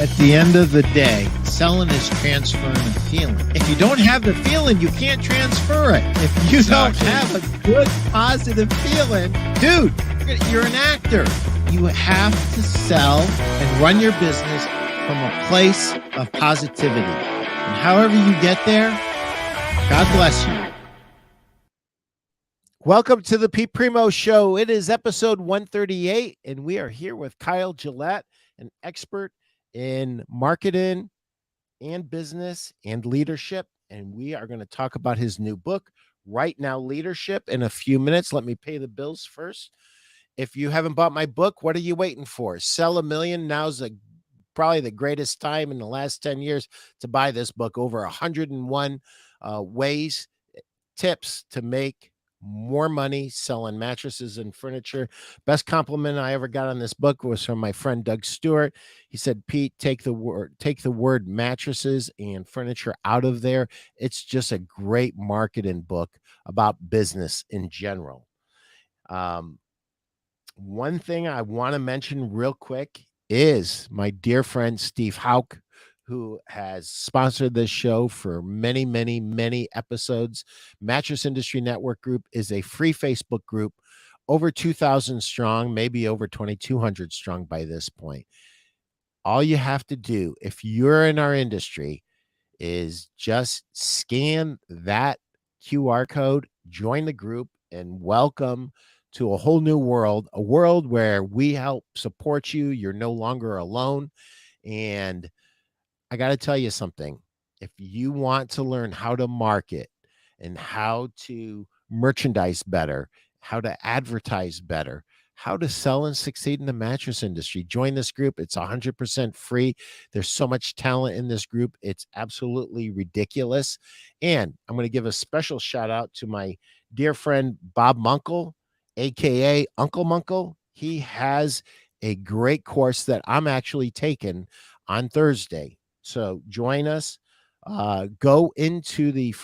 At the end of the day, selling is transferring a feeling. If you don't have the feeling, you can't transfer it. If you don't have a good, positive feeling, dude, you're an actor. You have to sell and run your business from a place of positivity. And however you get there, God bless you. Welcome to the Primeau Show. It is episode 138, and we are here with Kyle Gillette, an expert in marketing and business and leadership. And we are going to talk about his new book, Right Now Leadership, in a few minutes. Let me pay the bills first. If you haven't bought my book, what are you waiting for? Sell a million. Now's probably the greatest time in the last 10 years to buy this book. Over 101 ways, tips to make more money selling mattresses and furniture. Best compliment I ever got on this book was from my friend Doug Stewart. He said, Pete, take the word mattresses and furniture out of there. It's just a great marketing book about business in general. One thing I want to mention real quick is my dear friend Steve Hauk, who has sponsored this show for many, many, many episodes. Mattress Industry Network Group is a free Facebook group, over 2,000 strong, maybe over 2,200 strong by this point. All you have to do, if you're in our industry, is just scan that QR code, join the group, and welcome to a whole new world, a world where we help support you. You're no longer alone. And I got to tell you something. If you want to learn how to market and how to merchandise better, how to advertise better, how to sell and succeed in the mattress industry, join this group. It's 100% free. There's so much talent in this group. It's absolutely ridiculous. And I'm going to give a special shout out to my dear friend, Bob Munkle, AKA Uncle Munkle. He has a great course that I'm actually taking on Thursday. So join us, go into the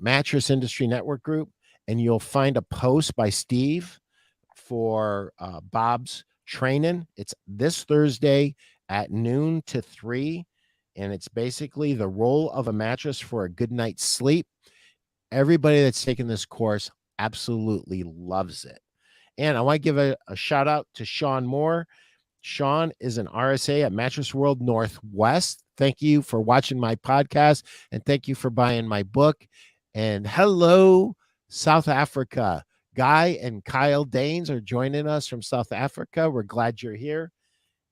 Mattress Industry Network group, and you'll find a post by Steve for Bob's training. It's this Thursday at noon to 3, and it's basically the role of a mattress for a good night's sleep. Everybody that's taken this course absolutely loves it. And I want to give a shout out to Sean Moore. Sean is an RSA at Mattress World Northwest. Thank you for watching my podcast, and thank you for buying my book. And hello, South Africa. Guy and Kyle Danes are joining us from South Africa. We're glad you're here.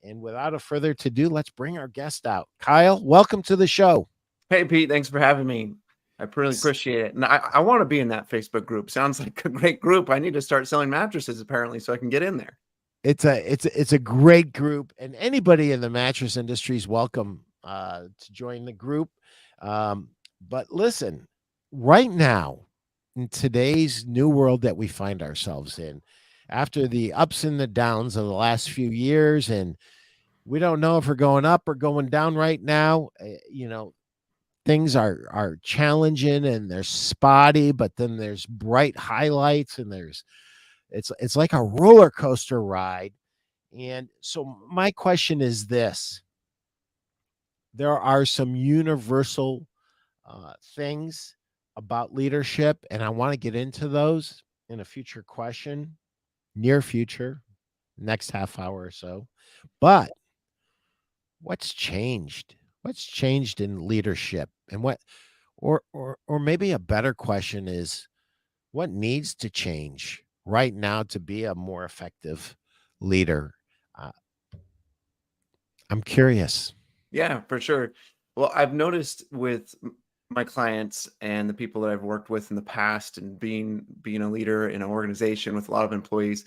And without a further ado, let's bring our guest out. Kyle, welcome to the show. Hey, Pete, thanks for having me. I really appreciate it. And I want to be in that Facebook group. Sounds like a great group. I need to start selling mattresses apparently so I can get in there. It's a great group, and anybody in the mattress industry is welcome to join the group. But listen, right now, in today's new world that we find ourselves in, after the ups and the downs of the last few years, and we don't know if we're going up or going down right now, things are challenging and they're spotty, but then there's bright highlights, and it's like a roller coaster ride. And so my question is this. There are some universal things about leadership, and I want to get into those in a future question, near future, next half hour or so. But what's changed? What's changed in leadership? And or maybe a better question is, what needs to change right now to be a more effective leader? I'm curious. Yeah, for sure. Well, I've noticed with my clients and the people that I've worked with in the past, and being a leader in an organization with a lot of employees,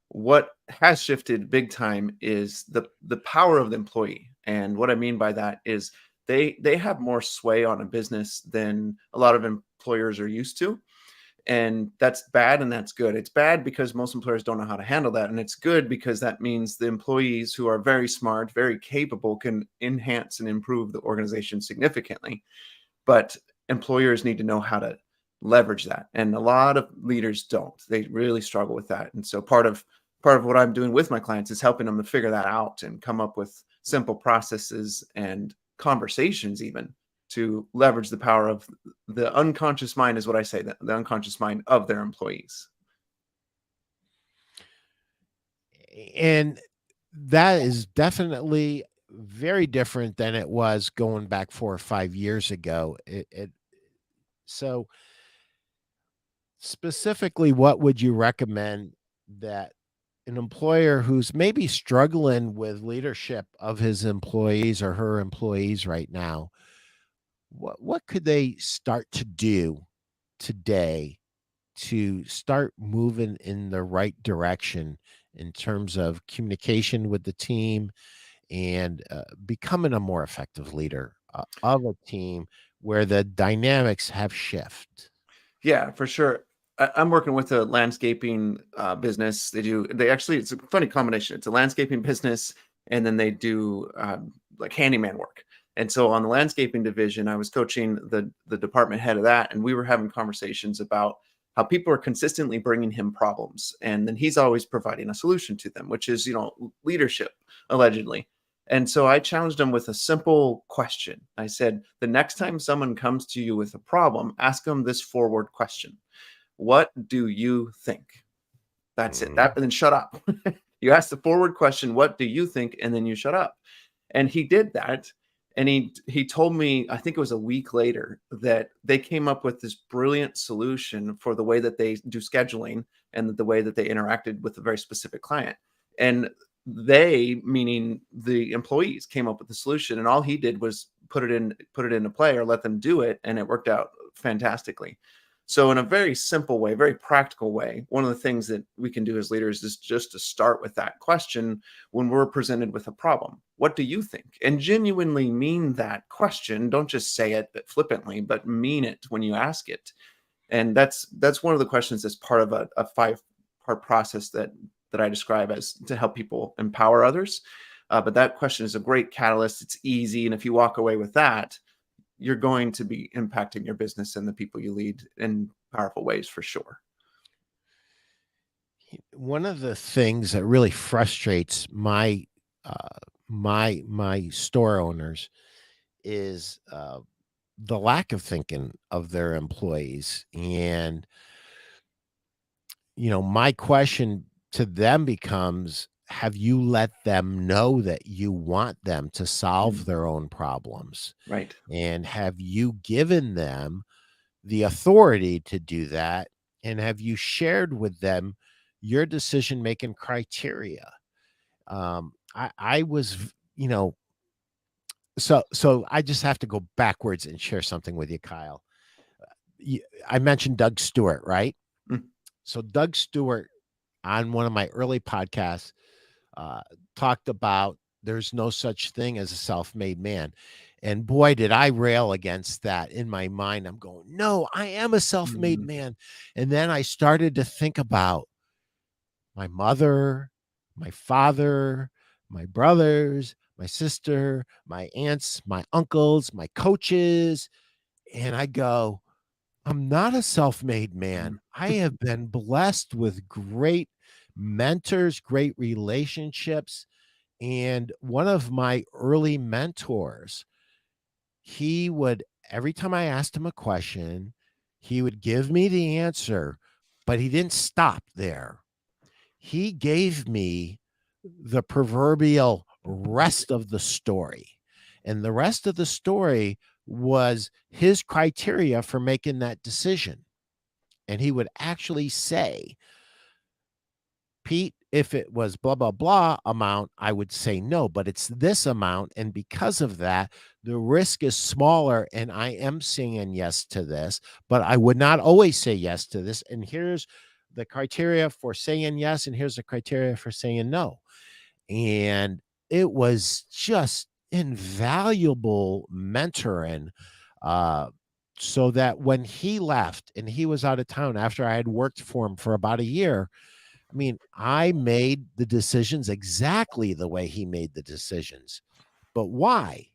what has shifted big time is the power of the employee. And what I mean by that is they have more sway on a business than a lot of employers are used to. And that's bad and that's good. It's bad because most employers don't know how to handle that. And it's good because that means the employees, who are very smart, very capable, can enhance and improve the organization significantly. But employers need to know how to leverage that. And a lot of leaders don't. They really struggle with that. And so part of part of what I'm doing with my clients is helping them to figure that out and come up with simple processes and conversations even to leverage the power of the unconscious mind, is what I say, the unconscious mind of their employees. And that is definitely very different than it was going back 4 or 5 years ago. So specifically, what would you recommend that an employer who's maybe struggling with leadership of his employees or her employees right now, what could they start to do today to start moving in the right direction in terms of communication with the team and becoming a more effective leader of a team where the dynamics have shift? Yeah, for sure. I'm working with a landscaping business. They actually, it's a funny combination. It's a landscaping business, and then they do like handyman work. And so on the landscaping division, I was coaching the department head of that, and we were having conversations about how people are consistently bringing him problems, and then he's always providing a solution to them, which is, leadership allegedly. And so I challenged him with a simple question. I said, the next time someone comes to you with a problem, ask them this forward question: what do you think? That's it. Mhm. And then shut up. You ask the forward question, what do you think? And then you shut up. And he did that. And he told me, I think it was a week later, that they came up with this brilliant solution for the way that they do scheduling and the way that they interacted with a very specific client. And they, meaning the employees, came up with the solution. And all he did was put it into play, or let them do it, and it worked out fantastically. So in a very simple way, very practical way, one of the things that we can do as leaders is just to start with that question when we're presented with a problem. What do you think? And genuinely mean that question. Don't just say it flippantly, but mean it when you ask it. And that's one of the questions that's part of a 5-part process that I describe as to help people empower others. But that question is a great catalyst. It's easy. And if you walk away with that, you're going to be impacting your business and the people you lead in powerful ways, for sure. One of the things that really frustrates my store owners is the lack of thinking of their employees. And my question to them becomes, have you let them know that you want them to solve Mm, their own problems? right. And have you given them the authority to do that? And have you shared with them your decision making criteria? I was, so I just have to go backwards and share something with you, Kyle. I mentioned Doug Stewart, right? Mm, So Doug Stewart on one of my early podcasts uh, talked about there's no such thing as a self-made man. And boy, did I rail against that in my mind. I'm going, no, I am a self-made mm, man. And then I started to think about my mother, my father, my brothers, my sister, my aunts, my uncles, my coaches. And I go, I'm not a self-made man. mm, I have been blessed with great mentors, great relationships. And one of my early mentors, he would, every time I asked him a question, he would give me the answer, but he didn't stop there. He gave me the proverbial rest of the story. And the rest of the story was his criteria for making that decision. And he would actually say, Pete, if it was blah, blah, blah amount, I would say no, but it's this amount. And because of that, the risk is smaller. And I am saying yes to this, but I would not always say yes to this. And here's the criteria for saying yes. And here's the criteria for saying no. And it was just invaluable mentoring. Uh, so that when he left and he was out of town after I had worked for him for about a year, I mean, I made the decisions exactly the way he made the decisions. But why?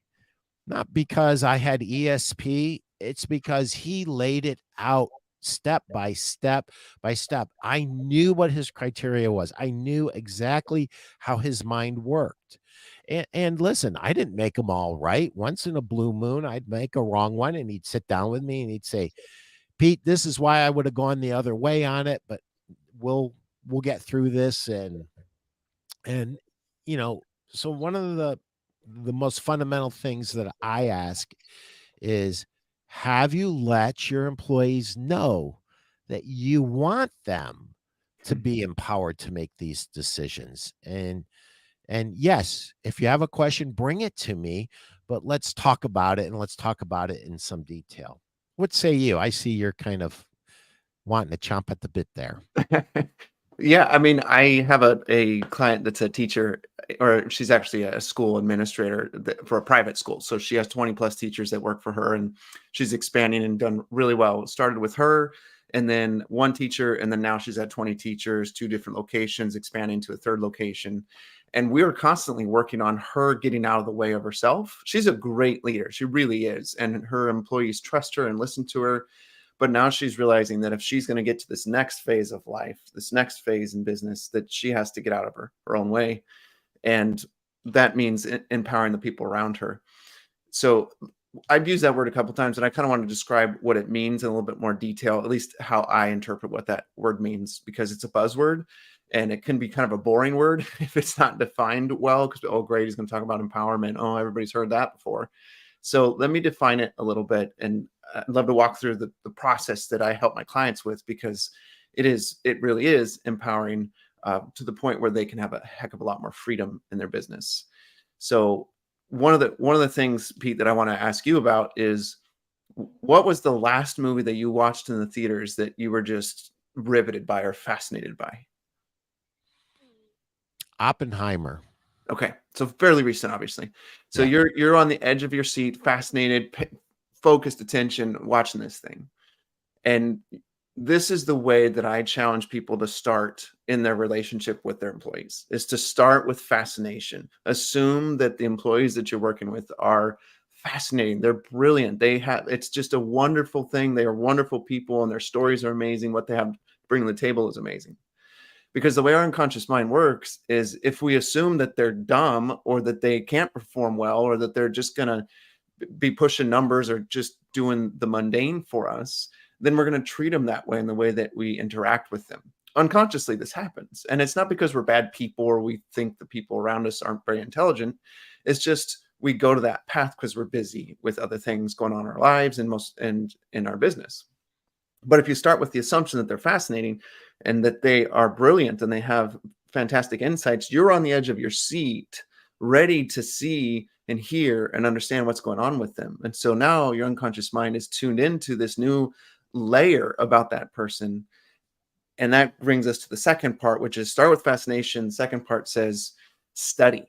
Not because I had ESP. It's because he laid it out step by step by step. I knew what his criteria was. I knew exactly how his mind worked. And listen, I didn't make them all right. Once in a blue moon, I'd make a wrong one, and he'd sit down with me and he'd say, Pete, this is why I would have gone the other way on it, but we'll we'll get through this. And you know, so one of the most fundamental things that I ask is, have you let your employees know that you want them to be empowered to make these decisions? And yes, if you have a question, bring it to me, but let's talk about it, and let's talk about it in some detail. What say you? I see you're kind of wanting to chomp at the bit there. Yeah, I mean, I have a client that's a teacher, or she's actually a school administrator for a private school. So she has 20 plus teachers that work for her, and she's expanding and done really well. It started with her and then one teacher, and then now she's at 20 teachers, 2 different locations, expanding to a third location. And we are constantly working on her getting out of the way of herself. She's a great leader. She really is. And her employees trust her and listen to her. But now she's realizing that if she's going to get to this next phase of life, this next phase in business, that she has to get out of her own way. And that means empowering the people around her. So I've used that word a couple of times, and I kind of want to describe what it means in a little bit more detail, at least how I interpret what that word means, because it's a buzzword and it can be kind of a boring word if it's not defined well, because, oh, great, he's going to talk about empowerment. Oh, everybody's heard that before. So let me define it a little bit, and I'd love to walk through the process that I help my clients with, because it really is empowering to the point where they can have a heck of a lot more freedom in their business. So one of the things, Pete, that I want to ask you about is, what was the last movie that you watched in the theaters that you were just riveted by or fascinated by? Oppenheimer. Okay, so fairly recent, obviously. So Yeah. you're on the edge of your seat, fascinated, focused attention, watching this thing. And this is the way that I challenge people to start in their relationship with their employees, is to start with fascination. Assume that the employees that you're working with are fascinating. They're brilliant. It's just a wonderful thing. They are wonderful people, and their stories are amazing. What they have to bring to the table is amazing. Because the way our unconscious mind works is, if we assume that they're dumb, or that they can't perform well, or that they're just going to be pushing numbers or just doing the mundane for us, then we're going to treat them that way in the way that we interact with them. Unconsciously, this happens. And it's not because we're bad people or we think the people around us aren't very intelligent. It's just we go to that path because we're busy with other things going on in our lives and in our business. But if you start with the assumption that they're fascinating and that they are brilliant and they have fantastic insights, you're on the edge of your seat, ready to see and hear and understand what's going on with them. And so now your unconscious mind is tuned into this new layer about that person. And that brings us to the second part, which is start with fascination. The second part says study,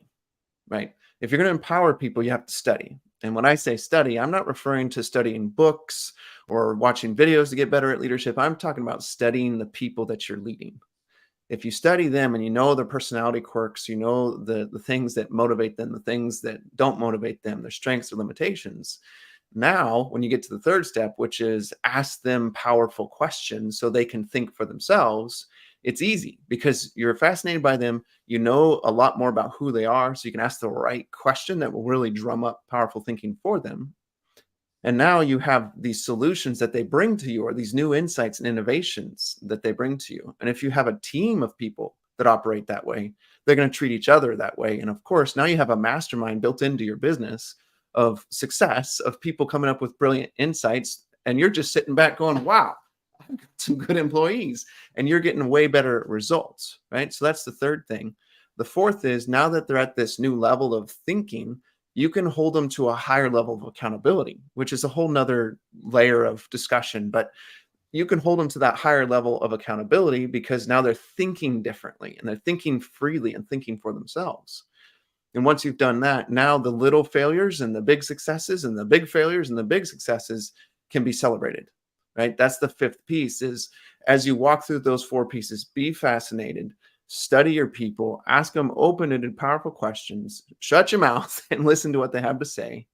right? If you're going to empower people, you have to study. And when I say study, I'm not referring to studying books or watching videos to get better at leadership. I'm talking about studying the people that you're leading. If you study them and you know their personality quirks, you know the things that motivate them, the things that don't motivate them, their strengths or limitations. Now, when you get to the third step, which is ask them powerful questions so they can think for themselves, it's easy because you're fascinated by them. You know a lot more about who they are, so you can ask the right question that will really drum up powerful thinking for them. And now you have these solutions that they bring to you, or these new insights and innovations that they bring to you. And if you have a team of people that operate that way, they're going to treat each other that way. And of course, now you have a mastermind built into your business of success, of people coming up with brilliant insights. And you're just sitting back going, wow, I've got some good employees. And you're getting way better results, right? So that's the third thing. The fourth is, now that they're at this new level of thinking, you can hold them to a higher level of accountability, which is a whole nother layer of discussion. But you can hold them to that higher level of accountability because now they're thinking differently and they're thinking freely and thinking for themselves. And once you've done that, now the little failures and the big successes and the big failures and the big successes can be celebrated, right? That's the fifth piece, is as you walk through those four pieces, be fascinated, study your people, ask them open-ended, powerful questions, shut your mouth and listen to what they have to say,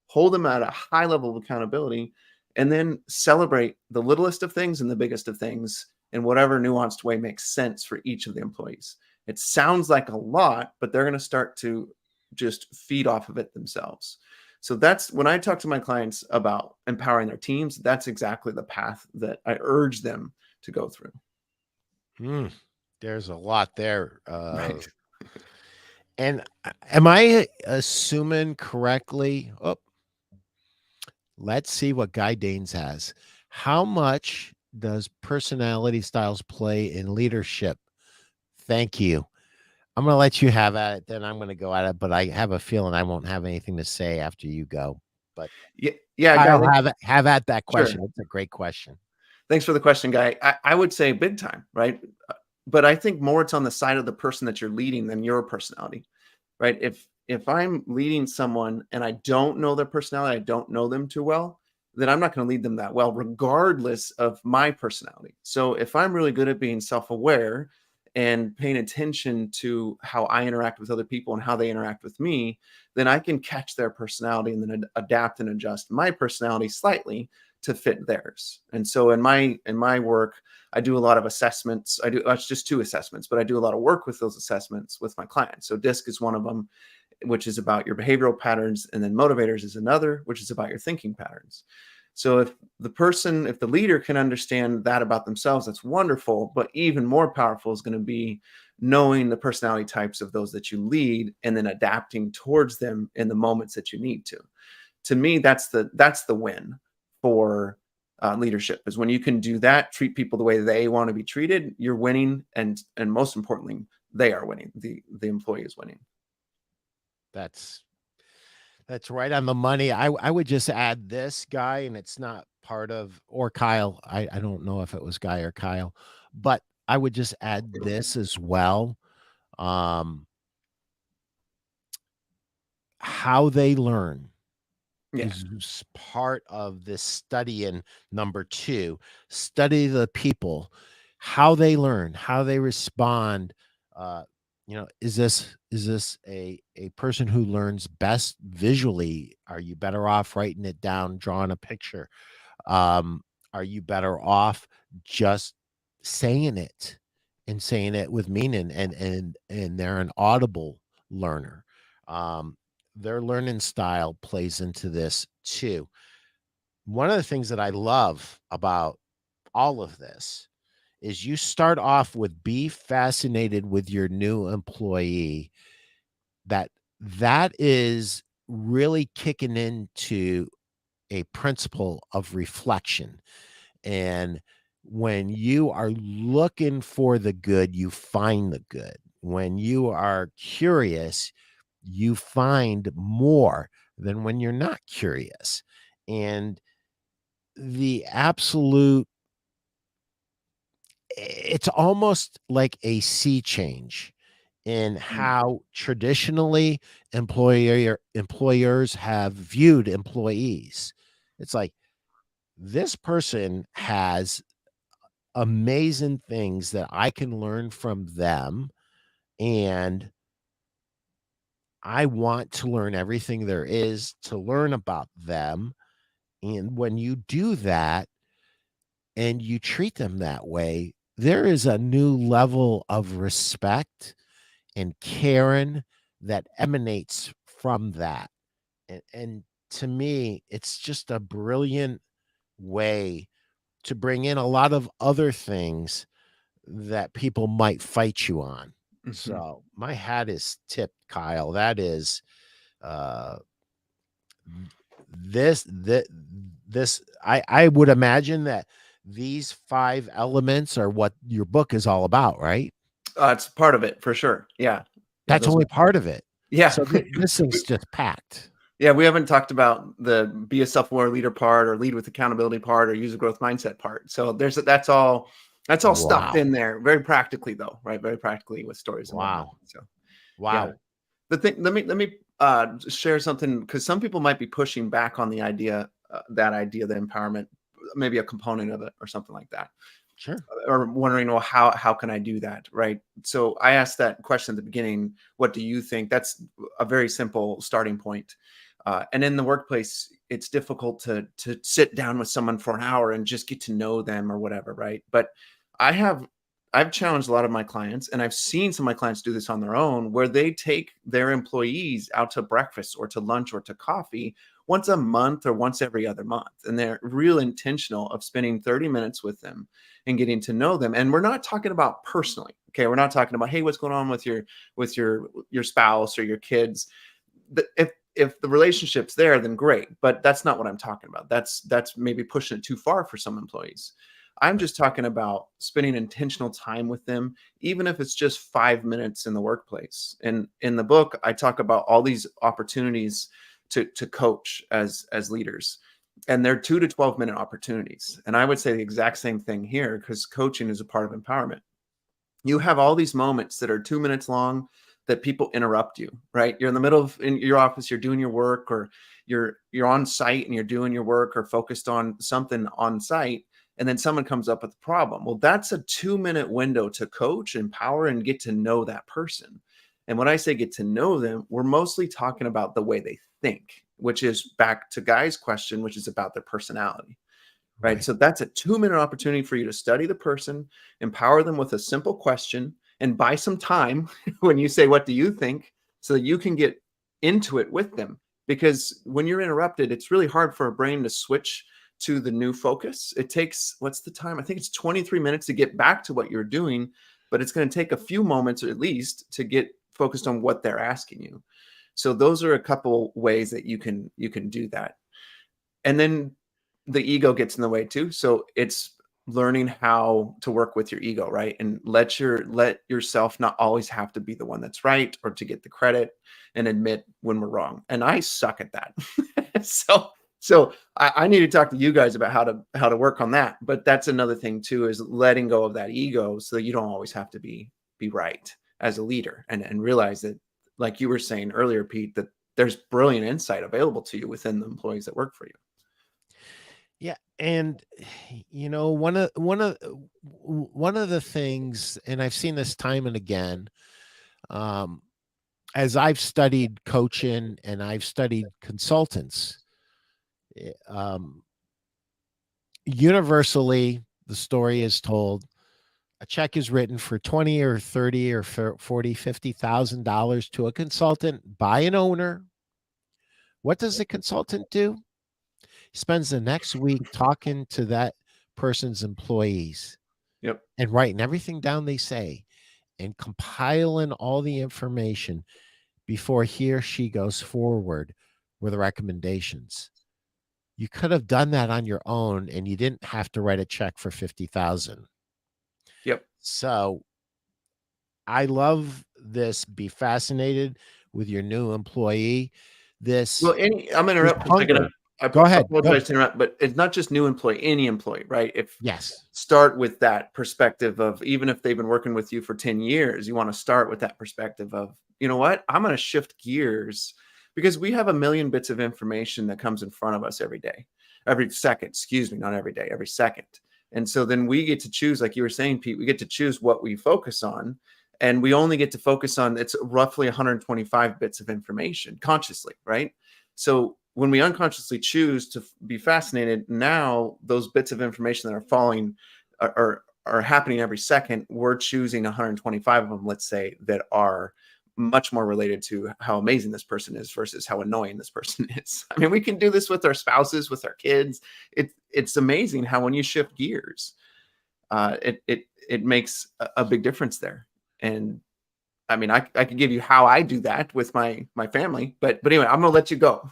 hold them at a high level of accountability, and then celebrate the littlest of things and the biggest of things in whatever nuanced way makes sense for each of the employees. It sounds like a lot, but they're going to start to just feed off of it themselves. So that's when I talk to my clients about empowering their teams, that's exactly the path that I urge them to go through. There's a lot there. Right. And am I assuming correctly? Oh, let's see what Guy Danes has. How much does personality styles play in leadership? Thank you. I'm going to let you have at it. Then I'm going to go at it, but I have a feeling I won't have anything to say after you go. But Yeah, Guy, Kyle, have at that question. sure. It's a great question. Thanks for the question, Guy. I would say big time, right? But I think more it's on the side of the person that you're leading than your personality, right? If I'm leading someone and I don't know their personality, I don't know them too well, then I'm not going to lead them that well, regardless of my personality. So if I'm really good at being self-aware and paying attention to how I interact with other people and how they interact with me, then I can catch their personality and then adapt and adjust my personality slightly to fit theirs. And so in my work, I do a lot of assessments. It's just 2 assessments, but I do a lot of work with those assessments with my clients. So DISC is one of them, which is about your behavioral patterns, and then motivators is another, which is about your thinking patterns. So if the leader can understand that about themselves, that's wonderful. But even more powerful is going to be knowing the personality types of those that you lead and then adapting towards them in the moments that you need to. To me, that's the win for leadership, is when you can do that, treat people the way they want to be treated, you're winning. And most importantly, they are winning. The employee is winning. That's right on the money. I would just add this, Guy, and it's not part of, or Kyle. I don't know if it was Guy or Kyle, but I would just add this as well. How they learn Yeah. is part of this study. And number 2, study the people, how they learn, how they respond. Is this a person who learns best visually? Are you better off writing it down, drawing a picture? Are you better off just saying it and saying it with meaning, and they're an audible learner? Their learning style plays into this too. One of the things that I love about all of this is you start off with be fascinated with your new employee. That is really kicking into a principle of reflection. And when you are looking for the good, you find the good. When you are curious, you find more than when you're not curious. And the absolute, it's almost like a sea change in Mm. how traditionally employers have viewed employees. It's like, this person has amazing things that I can learn from them, and I want to learn everything there is to learn about them. And when you do that and you treat them that way, there is a new level of respect and caring that emanates from that. And to me, it's just a brilliant way to bring in a lot of other things that people might fight you on. Mhm. So my hat is tipped, Kyle. That is uh this I would imagine that these 5 elements are what your book is all about, right? It's part of it for sure. Yeah. Yeah. That's Those only are, part of it. yeah. So this thing's just packed. Yeah. We haven't talked about the be a self-aware leader part, or lead with accountability part, or use a growth mindset part. So that's all stuffed Wow. in there very practically though, right? Very practically with stories and whatnot. Wow. So yeah. Wow. The thing, let me share something, because some people might be pushing back on the idea, the empowerment, maybe a component of it or something like that, Sure. or wondering, well, how can I do that, right? So I asked that question at the beginning. What do you think? That's a very simple starting point. And in the workplace, it's difficult to sit down with someone for an hour and just get to know them or whatever, right? But I've challenged a lot of my clients, and I've seen some of my clients do this on their own, where they take their employees out to breakfast or to lunch or to coffee once a month or once every other month. And they're real intentional of spending 30 minutes with them and getting to know them. And we're not talking about personally. Okay. We're not talking about, hey, what's going on with your spouse or your kids. If the relationship's there, then great. But that's not what I'm talking about. That's maybe pushing it too far for some employees. I'm just talking about spending intentional time with them, even if it's just 5 minutes in the workplace. And in the book, I talk about all these opportunities to coach as leaders. And they're 2 to 12-minute opportunities. And I would say the exact same thing here, because coaching is a part of empowerment. You have all these moments that are 2 minutes long that people interrupt you, right? You're in the middle of in your office, you're doing your work, or you're on site and you're doing your work or focused on something on site. And then someone comes up with a problem. Well, that's a 2-minute window to coach, empower, and get to know that person. And when I say get to know them, we're mostly talking about the way they think, which is back to Guy's question, which is about their personality, right? So that's a 2-minute opportunity for you to study the person, empower them with a simple question, and buy some time when you say, what do you think? So that you can get into it with them. Because when you're interrupted, it's really hard for a brain to switch to the new focus. It takes, what's the time? I think it's 23 minutes to get back to what you're doing, but it's going to take a few moments at least to get focused on what they're asking you. So those are a couple ways that you can do that. And then the ego gets in the way too. So it's learning how to work with your ego, right? And let yourself not always have to be the one that's right or to get the credit, and admit when we're wrong. And I suck at that. So I need to talk to you guys about how to work on that. But that's another thing too, is letting go of that ego so that you don't always have to be right as a leader, and realize that, like you were saying earlier, Pete, that there's brilliant insight available to you within the employees that work for you. Yeah, and one of the things, and I've seen this time and again, as I've studied coaching and I've studied consultants, universally, the story is told: a check is written for 20 or 30 or 40, $50,000 to a consultant by an owner. What does the consultant do? He spends the next week talking to that person's employees. Yep. And writing everything down they say and compiling all the information before he or she goes forward with recommendations. You could have done that on your own, and you didn't have to write a check for 50,000. Yep. So I love this. Be fascinated with your new employee. Well, I'm going to interrupt for a second. Go ahead. Apologize to interrupt, but it's not just new employee, any employee, right? Start with that perspective of, even if they've been working with you for 10 years, you want to start with that perspective of, you know what, I'm going to shift gears, because we have a million bits of information that comes in front of us every day, every second, not every day, every second. And so then we get to choose, like you were saying, Pete, we get to choose what we focus on. And we only get to focus on, it's roughly 125 bits of information consciously, right? So when we unconsciously choose to be fascinated, now those bits of information that are falling are happening every second. We're choosing 125 of them, let's say, that are much more related to how amazing this person is versus how annoying this person is. I mean, we can do this with our spouses, with our kids. It's amazing how, when you shift gears, it makes a big difference there. And I mean, I could give you how I do that with my family, but anyway, I'm gonna let you go.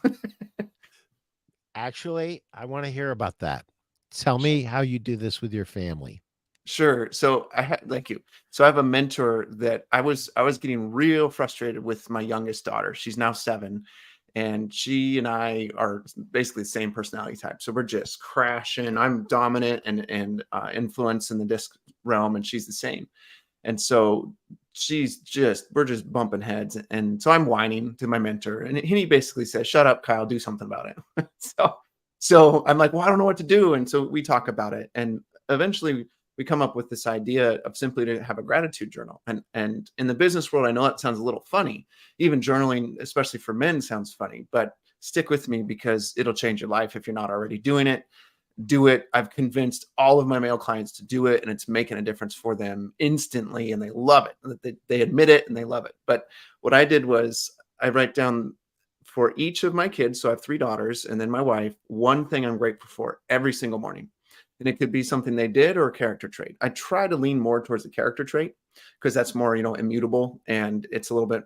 Actually, I want to hear about that. Tell me how you do this with your family. Sure. So thank you. So I have a mentor that I was getting real frustrated with my youngest daughter. She's now 7, and she and I are basically the same personality type. So we're just crashing. I'm dominant and influence in the disc realm, and she's the same. And so we're just bumping heads. And so I'm whining to my mentor, and he basically says, "Shut up, Kyle, do something about it." So I'm like, well, I don't know what to do. And so we talk about it. And eventually we come up with this idea of simply to have a gratitude journal. And in the business world, I know that sounds a little funny. Even journaling, especially for men, sounds funny, but stick with me because it'll change your life if you're not already doing it. Do it. I've convinced all of my male clients to do it, and it's making a difference for them instantly, and they love it. They admit it and they love it. But what I did was I write down for each of my kids, so I have 3 daughters and then my wife, one thing I'm grateful for every single morning. And it could be something they did or a character trait. I try to lean more towards the character trait because that's more, immutable, and it's a little bit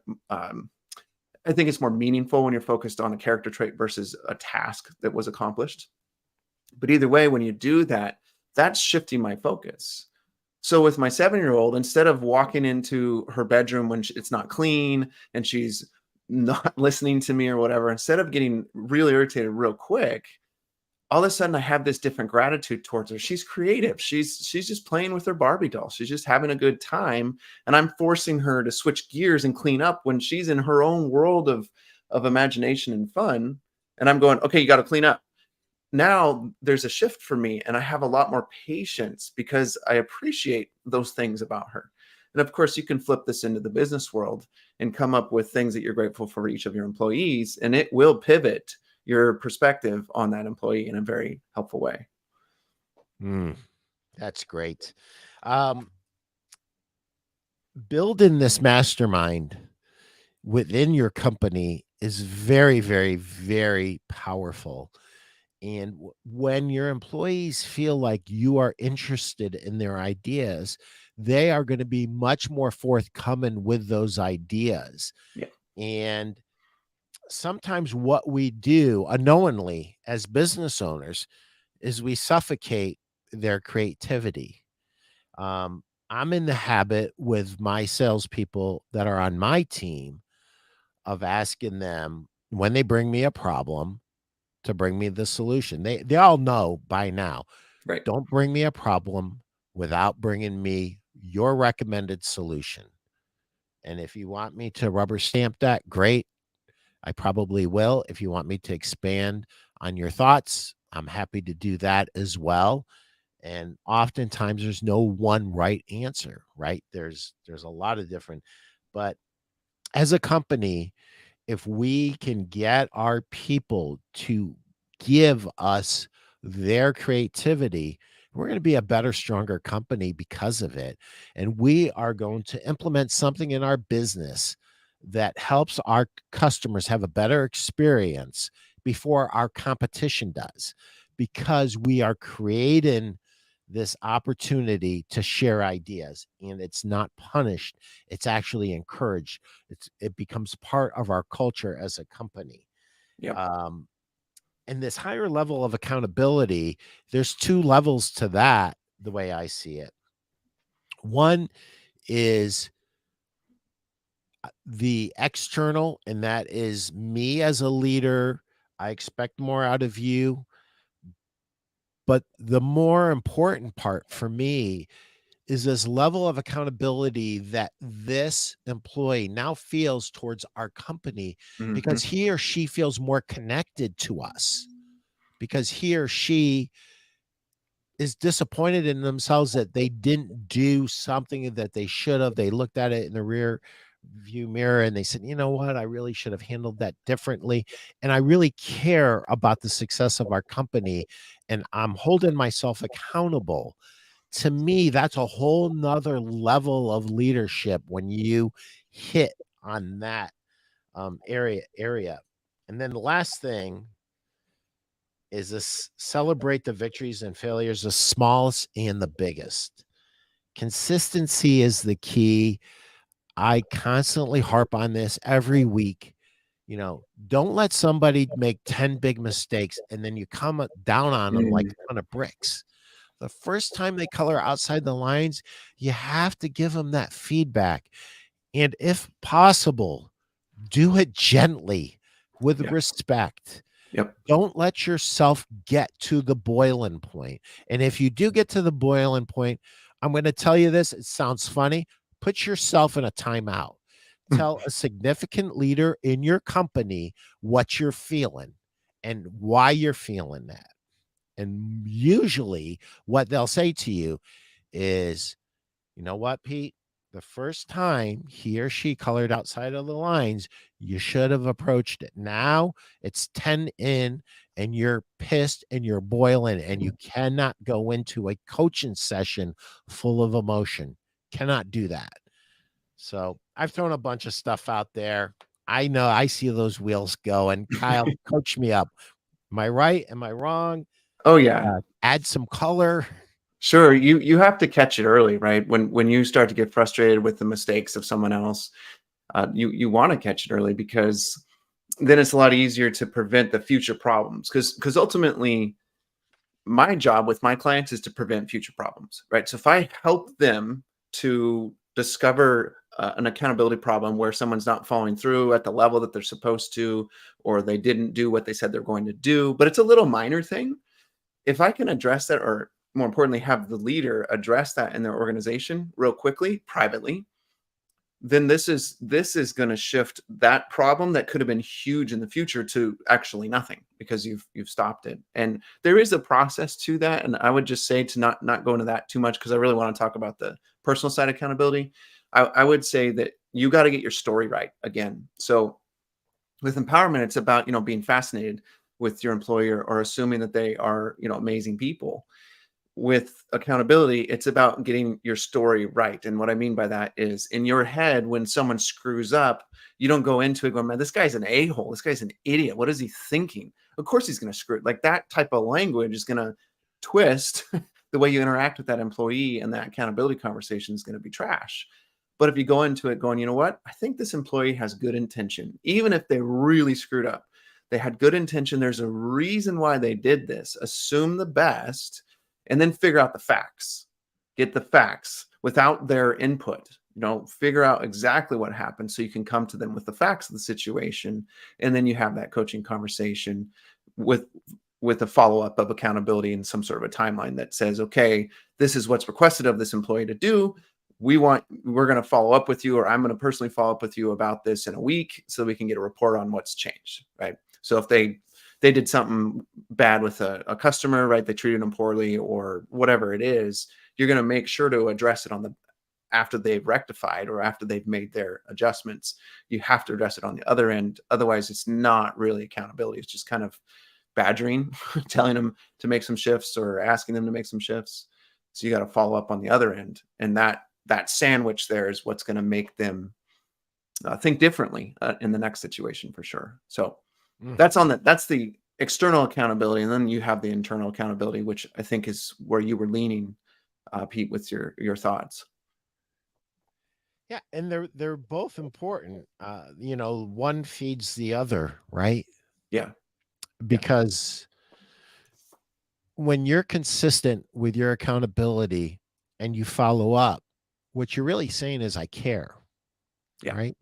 I think it's more meaningful when you're focused on a character trait versus a task that was accomplished. But either way, when you do that, that's shifting my focus. So with my 7-year-old, instead of walking into her bedroom when it's not clean and she's not listening to me or whatever, instead of getting really irritated real quick, all of a sudden I have this different gratitude towards her. She's creative. She's just playing with her Barbie doll. She's just having a good time. And I'm forcing her to switch gears and clean up when she's in her own world of imagination and fun. And I'm going, okay, you got to clean up. Now there's a shift for me, and I have a lot more patience because I appreciate those things about her. And of course, you can flip this into the business world and come up with things that you're grateful for each of your employees, and it will pivot your perspective on that employee in a very helpful way. That's great. Building this mastermind within your company is very, very, very powerful. And when your employees feel like you are interested in their ideas, they are going to be much more forthcoming with those ideas. Yeah. And sometimes what we do unknowingly as business owners is we suffocate their creativity. I'm in the habit with my salespeople that are on my team of asking them when they bring me a problem to bring me the solution. They all know by now, Right. don't bring me a problem without bringing me your recommended solution. And if you want me to rubber stamp that, great. I probably will. If you want me to expand on your thoughts, I'm happy to do that as well. And oftentimes there's no one right answer, right? There's a lot of different, but as a company, if we can get our people to give us their creativity, we're going to be a better, stronger company because of it. And we are going to implement something in our business that helps our customers have a better experience before our competition does, because we are creating this opportunity to share ideas, and it's not punished, it's actually encouraged. It becomes part of our culture as a company. Yep. And this higher level of accountability, there's 2 levels to that, the way I see it. One is the external, and that is me as a leader. I expect more out of you. But the more important part for me is this level of accountability that this employee now feels towards our company, Mm-hmm. because he or she feels more connected to us, because he or she is disappointed in themselves that they didn't do something that they should have. They looked at it in the rear view mirror and they said, you know what, I really should have handled that differently. And I really care about the success of our company, and I'm holding myself accountable. To me, that's a whole nother level of leadership when you hit on that area. And then the last thing is this: celebrate the victories and failures, the smallest and the biggest. Consistency is the key. I constantly harp on this every week. Don't let somebody make 10 big mistakes and then you come down on them like Mm-hmm. a ton of bricks. The first time they color outside the lines, you have to give them that feedback. And if possible, do it gently with Yeah. respect. Yep. Don't let yourself get to the boiling point. And if you do get to the boiling point, I'm going to tell you this, it sounds funny. Put yourself in a timeout. Tell a significant leader in your company what you're feeling and why you're feeling that. And usually what they'll say to you is, you know what, Pete? The first time he or she colored outside of the lines, you should have approached it. Now it's 10 in and you're pissed and you're boiling, and you cannot go into a coaching session full of emotion. Cannot do that. So I've thrown a bunch of stuff out there. I know I see those wheels go. And Kyle, coach me up. Am I right? Am I wrong? Oh yeah. Add some color. Sure, you have to catch it early, right? When you start to get frustrated with the mistakes of someone else, you want to catch it early, because then it's a lot easier to prevent the future problems. Because ultimately, my job with my clients is to prevent future problems, right? So if I help them to discover an accountability problem where someone's not following through at the level that they're supposed to, or they didn't do what they said they're going to do, but it's a little minor thing, if I can address that, or more importantly, have the leader address that in their organization real quickly, privately, then this is going to shift that problem that could have been huge in the future to actually nothing, because you've stopped it. And there is a process to that. And I would just say to not go into that too much, because I really want to talk about the personal side accountability. I would say that you got to get your story right again. So with empowerment, it's about, being fascinated with your employer, or assuming that they are, amazing people. With accountability, it's about getting your story right. And what I mean by that is, in your head, when someone screws up, you don't go into it going, man, this guy's an a-hole. This guy's an idiot. What is he thinking? Of course he's going to screw it. Like, that type of language is going to twist the way you interact with that employee, and that accountability conversation is going to be trash. But if you go into it going, you know what? I think this employee has good intention. Even if they really screwed up, they had good intention. There's a reason why they did this. Assume the best, and then figure out the facts. Get the facts without their input. Figure out exactly what happened, so you can come to them with the facts of the situation. And then you have that coaching conversation with a follow-up of accountability and some sort of a timeline that says, okay, this is what's requested of this employee to do. We're going to follow up with you, or I'm going to personally follow up with you about this in a week, so we can get a report on what's changed, right? So if they did something bad with a customer, right? They treated them poorly, or whatever it is, you're going to make sure to address it after they've rectified, or after they've made their adjustments. You have to address it on the other end. Otherwise, it's not really accountability. It's just kind of badgering, telling them to make some shifts, or asking them to make some shifts. So you got to follow up on the other end. And that sandwich there is what's going to make them think differently in the next situation, for sure. So that's the external accountability. And then you have the internal accountability, which I think is where you were leaning, Pete, with your thoughts. Yeah, and they're both important. One feeds the other, right? Yeah. Because when you're consistent with your accountability and you follow up, what you're really saying is, I care. Yeah. Right.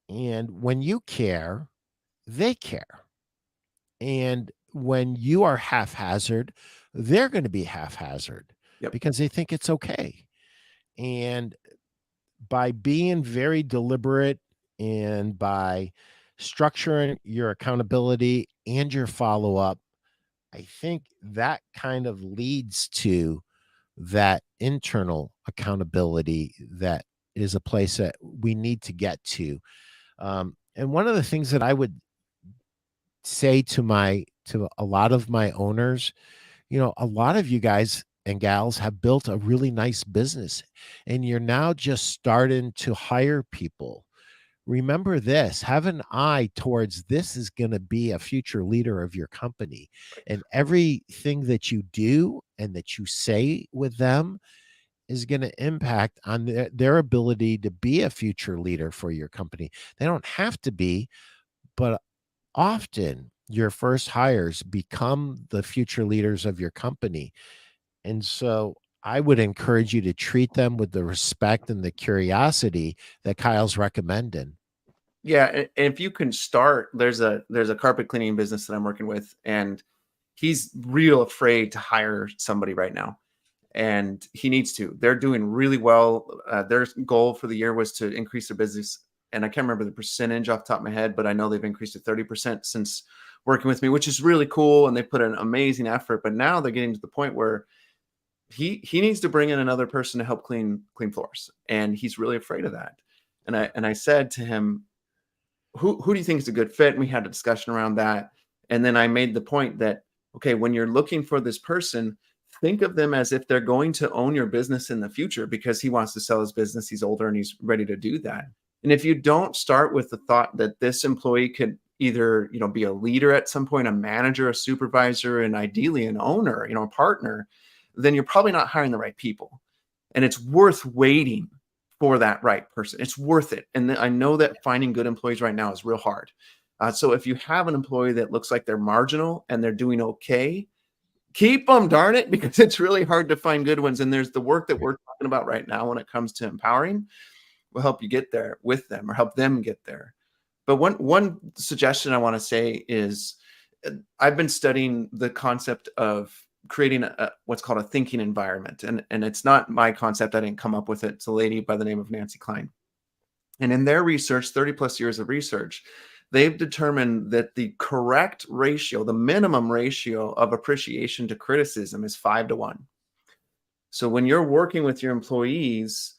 And when you care, they care. And when you are haphazard, they're going to be haphazard Yep. because they think it's okay. And by being very deliberate, and by structuring your accountability and your follow up, I think that kind of leads to that internal accountability that is a place that we need to get to. And one of the things that I would say to a lot of my owners, a lot of you guys and gals have built a really nice business, and you're now just starting to hire people. Remember this, have an eye towards, this is going to be a future leader of your company. And everything that you do and that you say with them is going to impact on their ability to be a future leader for your company. They don't have to be, but often your first hires become the future leaders of your company. And so I would encourage you to treat them with the respect and the curiosity that Kyle's recommending. Yeah. And if you can start, there's a carpet cleaning business that I'm working with, and he's real afraid to hire somebody right now. And he needs to. They're doing really well. Their goal for the year was to increase their business. And I can't remember the percentage off the top of my head, but I know they've increased it 30% since working with me, which is really cool. And they put an amazing effort. But now they're getting to the point where he needs to bring in another person to help clean floors, and he's really afraid of that. And I said to him, who do you think is a good fit? And we had a discussion around that. And then I made the point that, okay, when you're looking for this person, think of them as if they're going to own your business in the future, because he wants to sell his business. He's older and he's ready to do that. And if you don't start with the thought that this employee could either, be a leader at some point, a manager, a supervisor, and ideally an owner, a partner, then you're probably not hiring the right people. And it's worth waiting for that right person. It's worth it. And I know that finding good employees right now is real hard. So if you have an employee that looks like they're marginal and they're doing okay, keep them, darn it, because it's really hard to find good ones. And there's the work that we're talking about right now when it comes to empowering will help you get there with them or help them get there. But one suggestion I want to say is I've been studying the concept of creating what's called a thinking environment. And it's not my concept. I didn't come up with it. It's a lady by the name of Nancy Klein. And in their research, 30 plus years of research, they've determined that the correct ratio, the minimum ratio of appreciation to criticism is 5-1. So when you're working with your employees,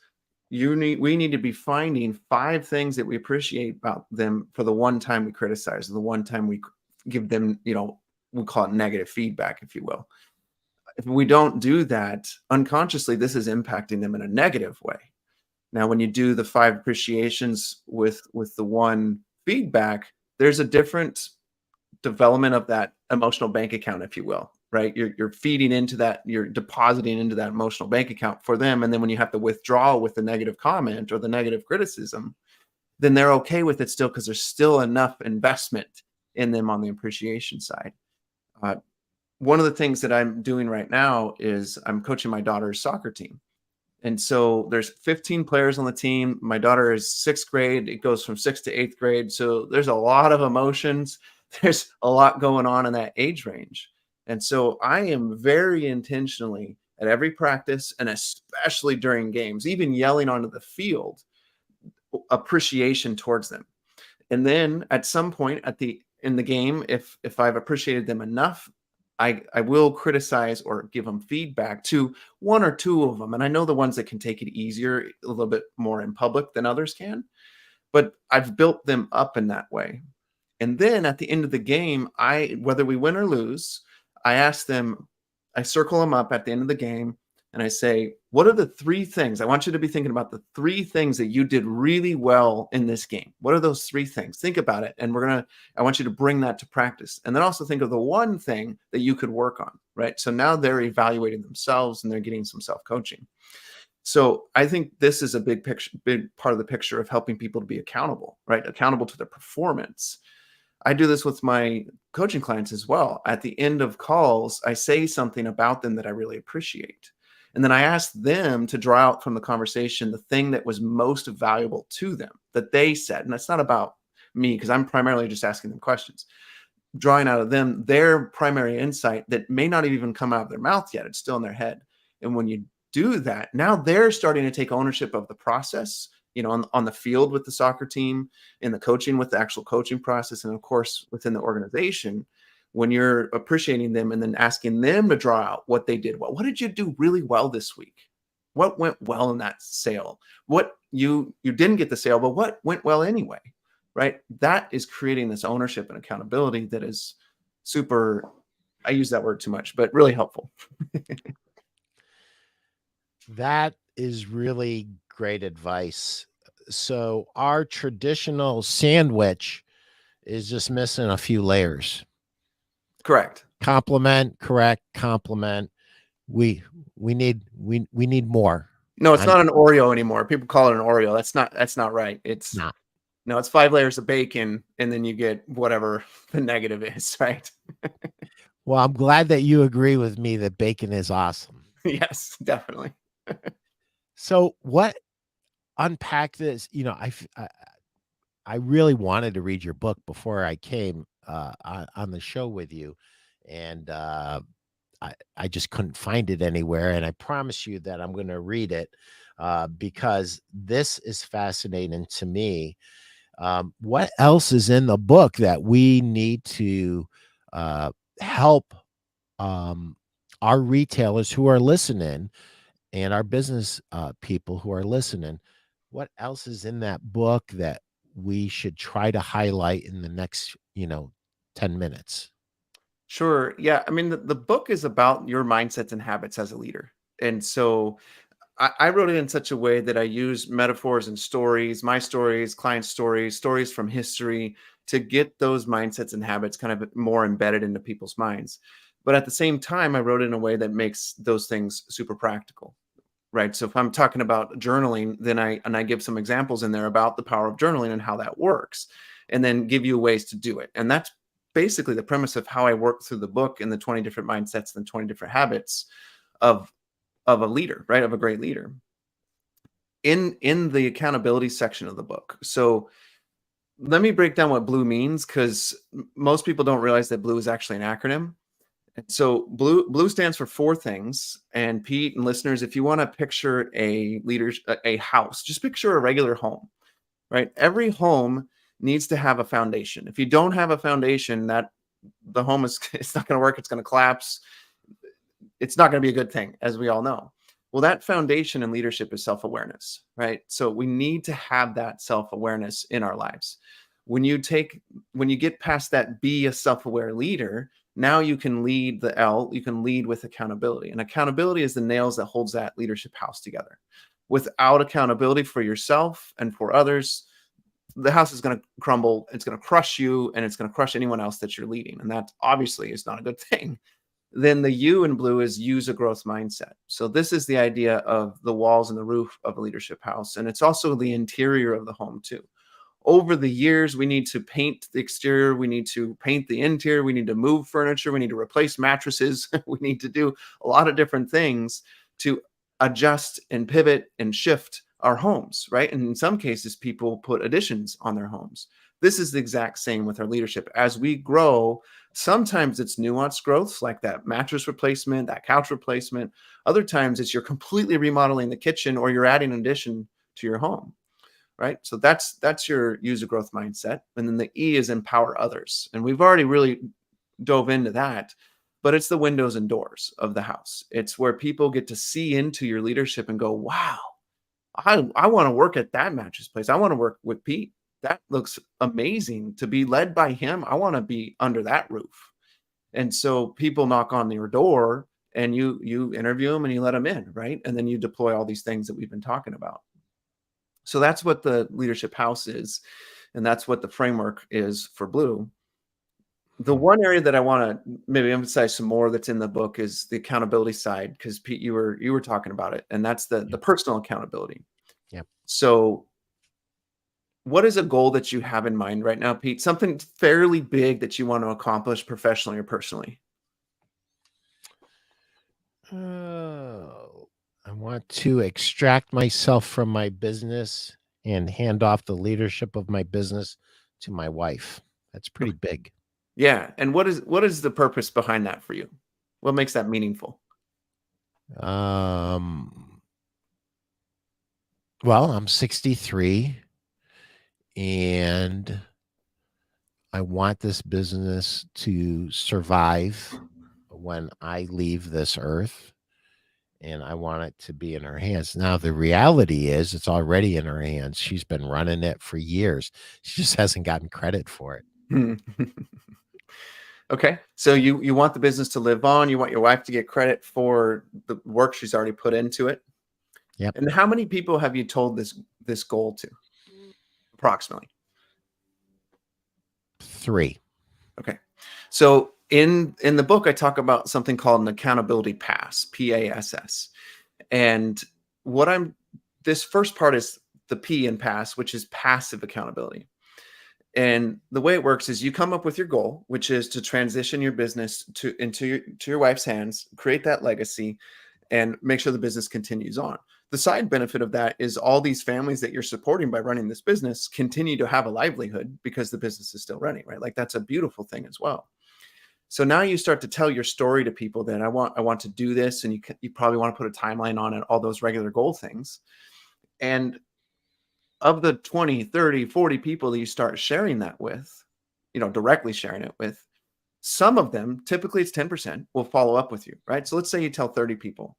we need to be finding 5 things that we appreciate about them for the one time we criticize, the one time we give them, we call it negative feedback, if you will. If we don't do that unconsciously, this is impacting them in a negative way. Now, when you do the 5 appreciations with the one feedback, there's a different development of that emotional bank account, if you will, right? You're feeding into that, you're depositing into that emotional bank account for them. And then when you have to withdraw with the negative comment or the negative criticism, then they're okay with it still, because there's still enough investment in them on the appreciation side. One of the things that I'm doing right now is I'm coaching my daughter's soccer team. And so there's 15 players on the team. My daughter is 6th grade. It goes from 6th to 8th grade. So there's a lot of emotions. There's a lot going on in that age range. And so I am very intentionally at every practice, and especially during games, even yelling onto the field, appreciation towards them. And then at some point in the game, if I've appreciated them enough, I will criticize or give them feedback to 1 or 2 of them. And I know the ones that can take it easier, a little bit more in public than others can, but I've built them up in that way. And then at the end of the game, whether we win or lose, I circle them up at the end of the game, and I say, what are the 3 things? I want you to be thinking about the 3 things that you did really well in this game. What are those 3 things? Think about it. And I want you to bring that to practice. And then also think of the one thing that you could work on, right? So now they're evaluating themselves and they're getting some self-coaching. So I think this is a big part of the picture of helping people to be accountable, right? Accountable to their performance. I do this with my coaching clients as well. At the end of calls, I say something about them that I really appreciate. And then I ask them to draw out from the conversation the thing that was most valuable to them that they said. And that's not about me, because I'm primarily just asking them questions, drawing out of them their primary insight that may not even come out of their mouth yet. It's still in their head. And when you do that, now they're starting to take ownership of the process, on the field with the soccer team, in the coaching with the actual coaching process, and of course, within the organization. When you're appreciating them and then asking them to draw out what they did well. What did you do really well this week? What went well in that sale? What you didn't get the sale, but what went well anyway, right? That is creating this ownership and accountability that is super, I use that word too much, but really helpful. That is really great advice. So our traditional sandwich is just missing a few layers. Correct. Compliment, correct, compliment. We need more. No, it's not an Oreo anymore. People call it an Oreo. That's not right. It's not. No, it's 5 layers of bacon, and then you get whatever the negative is, right? Well, I'm glad that you agree with me that bacon is awesome. Yes, definitely. So unpack this, I really wanted to read your book before I came on the show with you, and I just couldn't find it anywhere. And I promise you that I'm going to read it because this is fascinating to me. What else is in the book that we need to help our retailers who are listening and our business people who are listening, what else is in that book that we should try to highlight in the next, 10 minutes? Sure. Yeah. I mean, the book is about your mindsets and habits as a leader. And so I wrote it in such a way that I use metaphors and stories, my stories, client stories, stories from history to get those mindsets and habits kind of more embedded into people's minds. But at the same time, I wrote it in a way that makes those things super practical. Right. So if I'm talking about journaling, then I give some examples in there about the power of journaling and how that works, and then give you ways to do it. And that's basically the premise of how I work through the book and the 20 different mindsets and 20 different habits of a leader, right? Of a great leader. In the accountability section of the book. So let me break down what blue means, because most people don't realize that blue is actually an acronym. So blue stands for four things. And Pete and listeners, if you want to picture a house, just picture a regular home, right? Every home needs to have a foundation. If you don't have a foundation, that the home is it's not going to work. It's going to collapse. It's not going to be a good thing, as we all know. Well, that foundation in leadership is self-awareness, right? So we need to have that self-awareness in our lives. When you get past that, be a self-aware leader, now you can lead the L, you can lead with accountability. And accountability is the nails that holds that leadership house together. Without accountability for yourself and for others, the house is going to crumble, it's going to crush you, and it's going to crush anyone else that you're leading. And that obviously is not a good thing. Then the U in blue is use a growth mindset. So this is the idea of the walls and the roof of a leadership house. And it's also the interior of the home too. Over the years, we need to paint the exterior. We need to paint the interior. We need to move furniture. We need to replace mattresses. We need to do a lot of different things to adjust and pivot and shift our homes, right? And in some cases, people put additions on their homes. This is the exact same with our leadership. As we grow, sometimes it's nuanced growths like that mattress replacement, that couch replacement. Other times it's you're completely remodeling the kitchen or you're adding an addition to your home, right? So that's your user growth mindset. And then the E is empower others. And we've already really dove into that, but it's the windows and doors of the house. It's where people get to see into your leadership and go, wow, I want to work at that mattress place. I want to work with Pete. That looks amazing to be led by him. I want to be under that roof. And so people knock on your door and you interview them and you let them in, right? And then you deploy all these things that we've been talking about. So that's what the leadership house is. And that's what the framework is for Blue. The one area that I want to maybe emphasize some more that's in the book is the accountability side, because Pete, you were talking about it, and that's the personal accountability. Yep. So what is a goal that you have in mind right now, Pete? Something fairly big that you want to accomplish professionally or personally? Oh, I want to extract myself from my business and hand off the leadership of my business to my wife. That's pretty big. Yeah. And what is the purpose behind that for you? What makes that meaningful? Um, well, I'm 63 and I want this business to survive when I leave this earth, and I want it to be in her hands. Now, the reality is it's already in her hands. She's been running it for years. She just hasn't gotten credit for it. Okay. So you want the business to live on. You want your wife to get credit for the work she's already put into it. Yep. And how many people have you told this goal to? Approximately. 3. Okay. So in the book, I talk about something called an accountability pass, PASS. And this first part is the P in pass, which is passive accountability. And the way it works is you come up with your goal, which is to transition your business to your wife's hands, create that legacy, and make sure the business continues on. The side benefit of that is all these families that you're supporting by running this business continue to have a livelihood because the business is still running, right? Like that's a beautiful thing as well. So now you start to tell your story to people that I want to do this, and you probably want to put a timeline on it, all those regular goal things. And of the 20, 30, 40 people that you start sharing that with, directly sharing it with, Some of them, typically it's 10%, will follow up with you, right? So let's say you tell 30 people.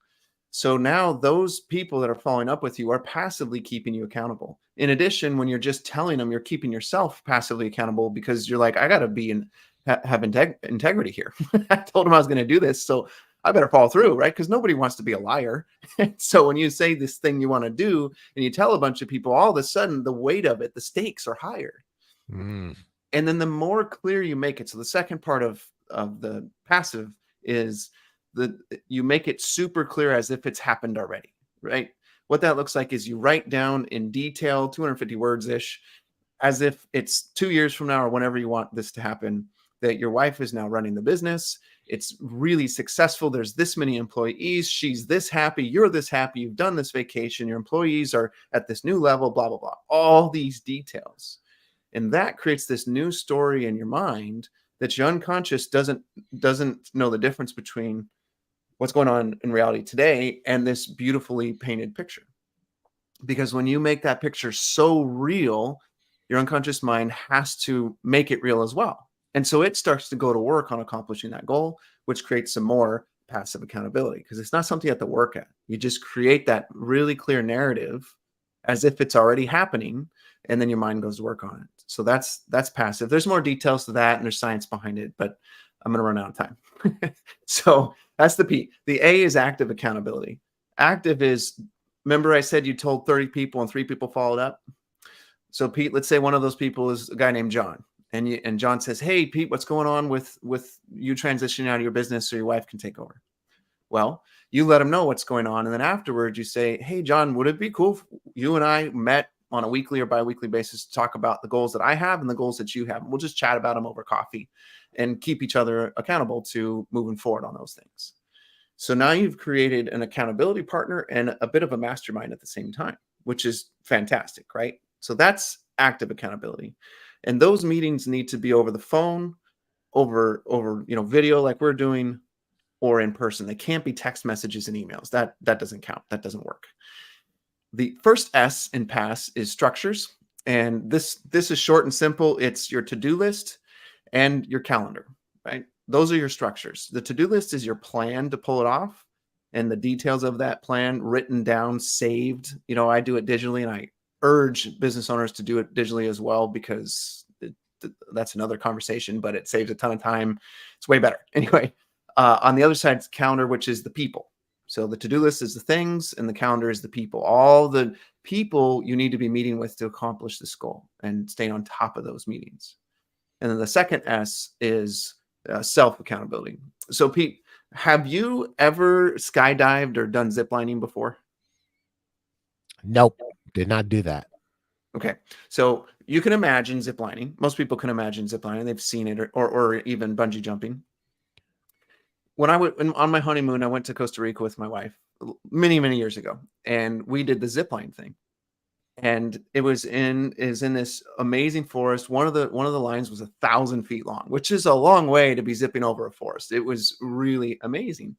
So now those people that are following up with you are passively keeping you accountable. In addition, when you're just telling them, you're keeping yourself passively accountable because you're like, I got to be have integrity here. I told them I was going to do this, so I better follow through, right? Because nobody wants to be a liar. So when you say this thing you want to do and you tell a bunch of people, all of a sudden the weight of it, the stakes are higher. Mm. And then the more clear you make it. So the second part of the passive is you make it super clear as if it's happened already, right? What that looks like is you write down in detail, 250 words ish, as if it's 2 years from now or whenever you want this to happen, that your wife is now running the business. It's really successful. There's this many employees. She's this happy. You're this happy. You've done this vacation. Your employees are at this new level, blah, blah, blah. All these details. And that creates this new story in your mind that your unconscious doesn't know the difference between what's going on in reality today and this beautifully painted picture. Because when you make that picture so real, your unconscious mind has to make it real as well. And so it starts to go to work on accomplishing that goal, which creates some more passive accountability because it's not something you have to work at. You just create that really clear narrative as if it's already happening, and then your mind goes to work on it. So that's passive. There's more details to that and there's science behind it, but I'm going to run out of time. So that's the P. The A is active accountability. Active is, remember I said you told 30 people and 3 people followed up? So Pete, let's say one of those people is a guy named John. And John says, hey, Pete, what's going on with you transitioning out of your business so your wife can take over? Well, you let him know what's going on. And then afterwards you say, hey, John, would it be cool if you and I met on a weekly or biweekly basis to talk about the goals that I have and the goals that you have? We'll just chat about them over coffee and keep each other accountable to moving forward on those things. So now you've created an accountability partner and a bit of a mastermind at the same time, which is fantastic, right? So that's active accountability. And those meetings need to be over the phone, over video like we're doing, or in person. They can't be text messages and emails. That doesn't count. That doesn't work. The first S in PASS is structures. And this is short and simple. It's your to-do list and your calendar, right? Those are your structures. The to-do list is your plan to pull it off and the details of that plan written down, saved. I do it digitally, and I urge business owners to do it digitally as well because that's another conversation, but it saves a ton of time. It's way better. Anyway, on the other side, it's calendar, which is the people. So the to-do list is the things and the calendar is the people. All the people you need to be meeting with to accomplish this goal and stay on top of those meetings. And then the second S is self-accountability. So Pete, have you ever skydived or done ziplining before? Nope, did not do that. Okay, so you can imagine ziplining. Most people can imagine ziplining. They've seen it, or even bungee jumping. When I went on my honeymoon, I went to Costa Rica with my wife many, many years ago, and we did the zipline thing. And it was in this amazing forest. One of the lines was 1,000 feet long, which is a long way to be zipping over a forest. It was really amazing.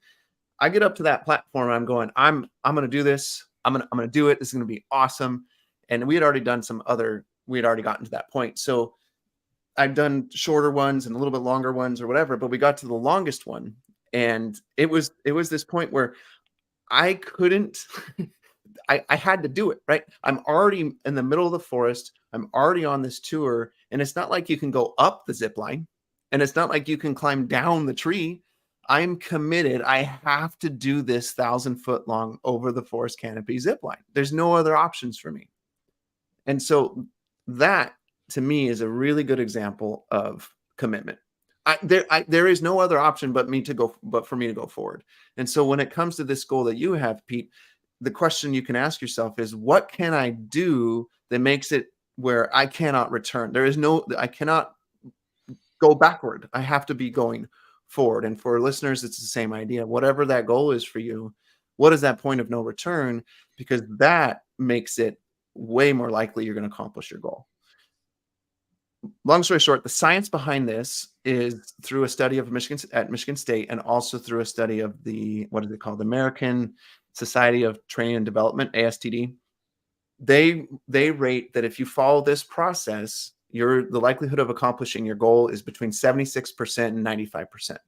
I get up to that platform. I'm going, I'm going to do this. I'm going to do it. This is going to be awesome. And we had already done we had already gotten to that point. So I've done shorter ones and a little bit longer ones or whatever, but we got to the longest one. And it was this point where I couldn't, I had to do it, right? I'm already in the middle of the forest. I'm already on this tour. And it's not like you can go up the zip line. And it's not like you can climb down the tree. I'm committed. I have to do this 1,000-foot long over the forest canopy zip line. There's no other options for me. And so that, to me, is a really good example of commitment. There is no other option but for me to go forward. And so when it comes to this goal that you have, Pete, the question you can ask yourself is, what can I do that makes it where I cannot return? I cannot go backward. I have to be going forward. And for listeners, it's the same idea. Whatever that goal is for you, what is that point of no return? Because that makes it way more likely you're going to accomplish your goal. Long story short, the science behind this is through a study of Michigan State, and also through a study of what is it called? The American Society of Training and Development, ASTD. They rate that if you follow this process, the likelihood of accomplishing your goal is between 76% and 95%.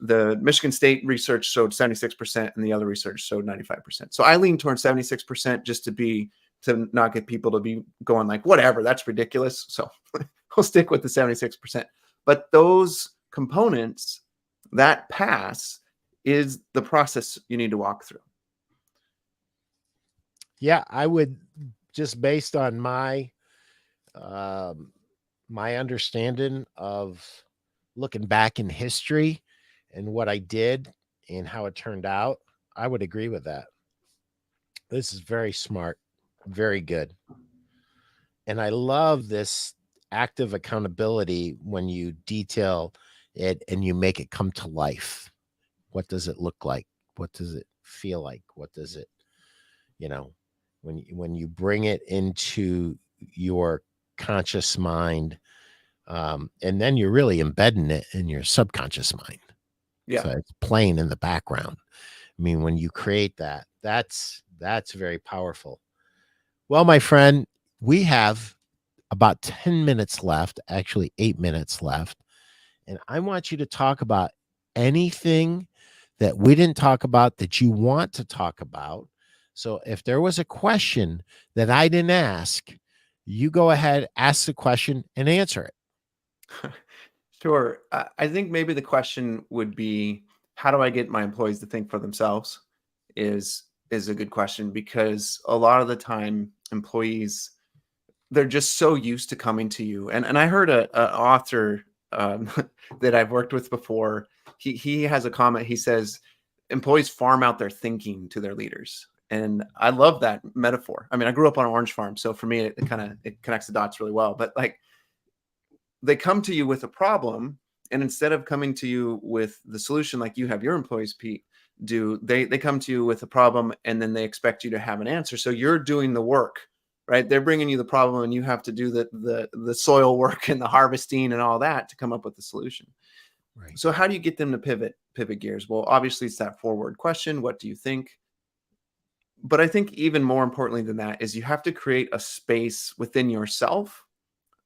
The Michigan State research showed 76% and the other research showed 95%. So I lean towards 76% just to not get people to be going like, whatever, that's ridiculous. So we'll stick with the 76%. But those components that pass is the process you need to walk through. Yeah, I would, just based on my understanding of looking back in history and what I did and how it turned out, I would agree with that. This is very smart, very good. And I love this active accountability when you detail it and you make it come to life. What does it look like? What does it feel like? What does it, you know, when you bring it into your conscious mind, and then you're really embedding it in your subconscious mind. Yeah. So it's playing in the background. I mean, when you create that, that's very powerful. Well, my friend, we have about 10 minutes left, actually 8 minutes left. And I want you to talk about anything that we didn't talk about that you want to talk about. So if there was a question that I didn't ask, you go ahead, ask the question and answer it. Sure. I think maybe the question would be, how do I get my employees to think for themselves? Is a good question, because a lot of the time employees, they're just so used to coming to you. And I heard a author that I've worked with before. He has a comment. He says employees farm out their thinking to their leaders. And I love that metaphor. I mean, I grew up on an orange farm, so for me, it connects the dots really well. But like, they come to you with a problem, and instead of coming to you with the solution like you have your employees, Pete, do, they come to you with a problem, and then they expect you to have an answer. So you're doing the work, right? They're bringing you the problem, and you have to do the soil work and the harvesting and all that to come up with the solution. Right. So how do you get them to pivot gears? Well, obviously it's that forward question. What do you think? But I think even more importantly than that is you have to create a space within yourself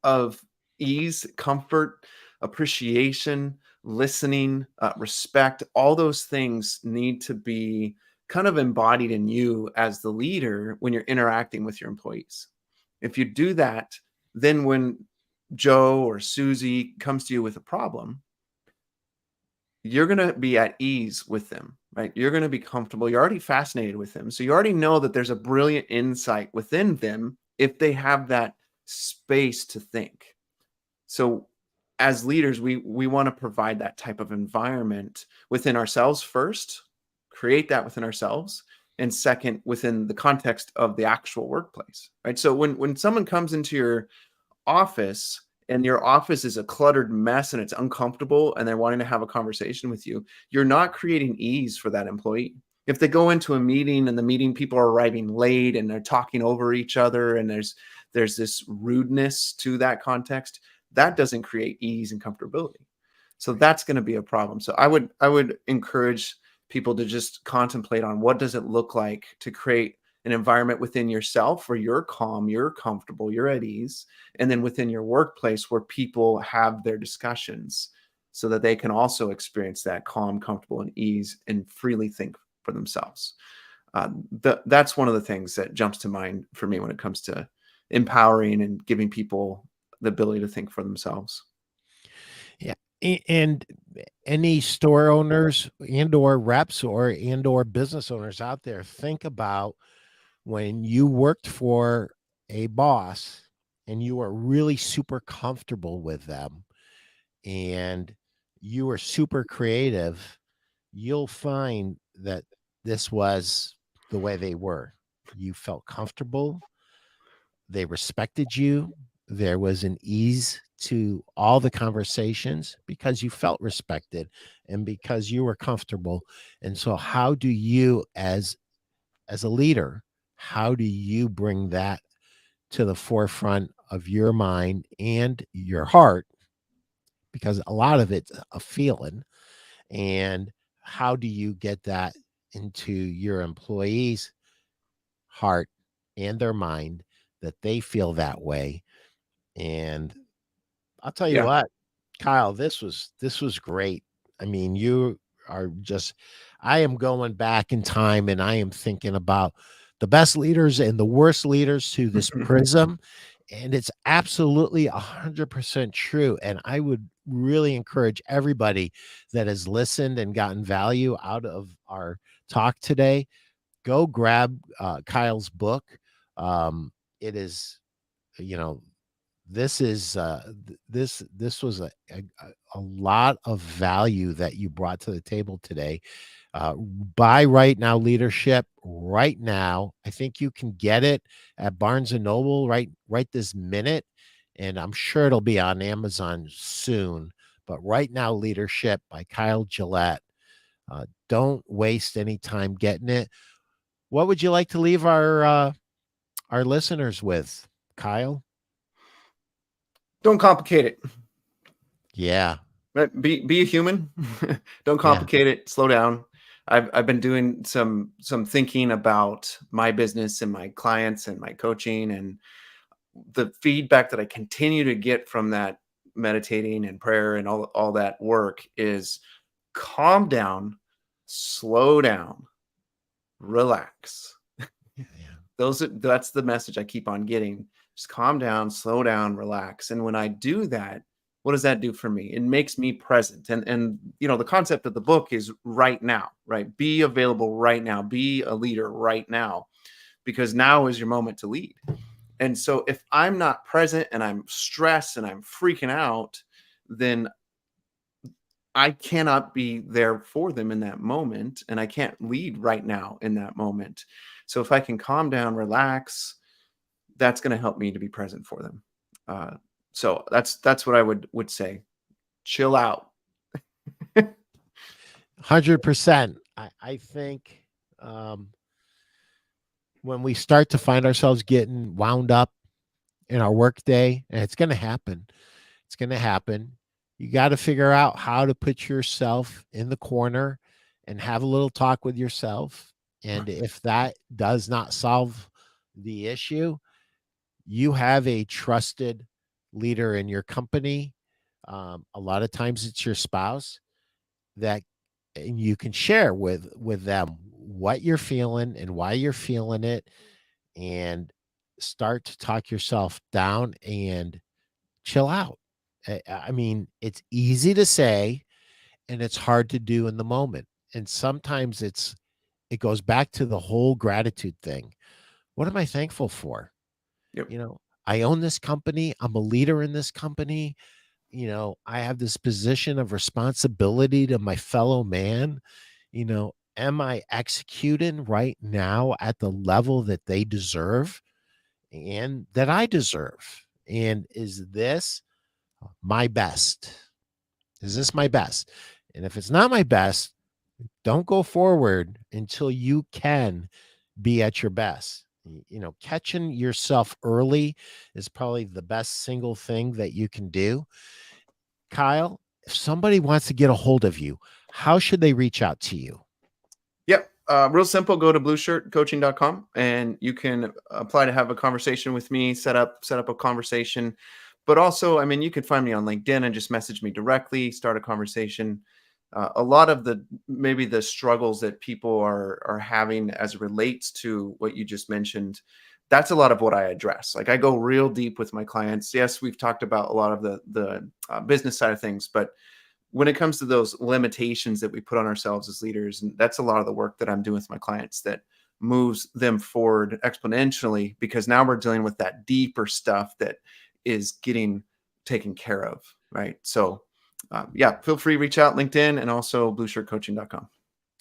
of ease, comfort, appreciation, listening, respect. All those things need to be kind of embodied in you as the leader when you're interacting with your employees. If you do that, then when Joe or Susie comes to you with a problem, you're going to be at ease with them, right? You're going to be comfortable. You're already fascinated with them. So you already know that there's a brilliant insight within them if they have that space to think. So as leaders, we want to provide that type of environment within ourselves first, create that within ourselves, and second, within the context of the actual workplace, right? So when someone comes into your office and your office is a cluttered mess and it's uncomfortable and they're wanting to have a conversation with you, you're not creating ease for that employee. If they go into a meeting and the meeting people are arriving late and they're talking over each other and there's this rudeness to that context, that doesn't create ease and comfortability. So that's going to be a problem. So I would encourage people to just contemplate on what does it look like to create an environment within yourself where you're calm, you're comfortable, you're at ease, and then within your workplace where people have their discussions so that they can also experience that calm, comfortable, and ease and freely think for themselves. That's one of the things that jumps to mind for me when it comes to empowering and giving people the ability to think for themselves. Yeah. And any store owners and or reps or business owners out there, think about when you worked for a boss and you were really super comfortable with them and you were super creative, you'll find that this was the way they were. You felt comfortable, they respected you, there was an ease to all the conversations because you felt respected and because you were comfortable. And so how do you as a leader, how do you bring that to the forefront of your mind and your heart? Because a lot of it's a feeling. And how do you get that into your employees' heart and their mind that they feel that way? And I'll tell you Yeah. what, Kyle, this was great. I mean, you are just I am going back in time and I am thinking about the best leaders and the worst leaders to this prism. And it's absolutely 100% true. And I would really encourage everybody that has listened and gotten value out of our talk today, go grab Kyle's book. It is, you know, this is this was a lot of value that you brought to the table today. Buy Right Now Leadership right now. I think you can get it at Barnes and Noble right this minute, and I'm sure it'll be on Amazon soon. But Right Now Leadership by Kyle Gillette. Don't waste any time getting it. What would you like to leave our listeners with, Kyle? Don't complicate it. Yeah, Right? Be a human. Don't yeah. complicate it. Slow down. I've been doing some thinking about my business and my clients and my coaching, and the feedback that I continue to get from that meditating and prayer and all that work is calm down, slow down, relax. Yeah, yeah. That's the message I keep on getting. Just calm down, slow down, relax. And when I do that, what does that do for me? It makes me present. And the concept of the book is right now, right? Be available right now. Be a leader right now, because now is your moment to lead. And so if I'm not present and I'm stressed and I'm freaking out, then I cannot be there for them in that moment, and I can't lead right now in that moment. So if I can calm down, relax, that's going to help me to be present for them. Uh, so that's what I would say. Chill out. 100%. I think um, when we start to find ourselves getting wound up in our workday, and it's going to happen. You got to figure out how to put yourself in the corner and have a little talk with yourself. And if that does not solve the issue, you have a trusted leader in your company. A lot of times it's your spouse that and you can share with them what you're feeling and why you're feeling it, and start to talk yourself down and chill out. I mean, it's easy to say and it's hard to do in the moment. And sometimes it goes back to the whole gratitude thing. What am I thankful for? Yep. You know, I own this company. I'm a leader in this company. I have this position of responsibility to my fellow man. Am I executing right now at the level that they deserve and that I deserve? And is this my best? Is this my best? And if it's not my best, don't go forward until you can be at your best. Catching yourself early is probably the best single thing that you can do. Kyle, if somebody wants to get a hold of you, how should they reach out to you? Yep. Real simple. Go to blueshirtcoaching.com and you can apply to have a conversation with me, set up a conversation. But also, I mean, you could find me on LinkedIn and just message me directly, start a conversation. A lot of maybe the struggles that people are having as it relates to what you just mentioned, that's a lot of what I address. Like, I go real deep with my clients. Yes, we've talked about a lot of the business side of things, but when it comes to those limitations that we put on ourselves as leaders, and that's a lot of the work that I'm doing with my clients that moves them forward exponentially, because now we're dealing with that deeper stuff that is getting taken care of, right? So yeah, feel free to reach out, LinkedIn, and also blueshirtcoaching.com.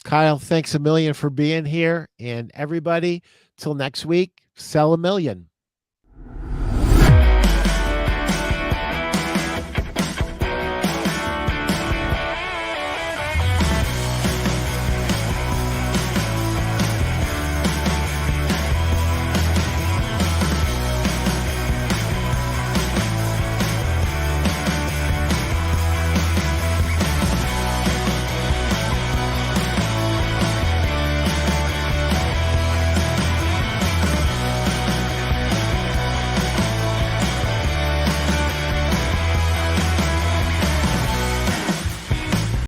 Kyle, thanks a million for being here. And everybody, till next week, sell a million.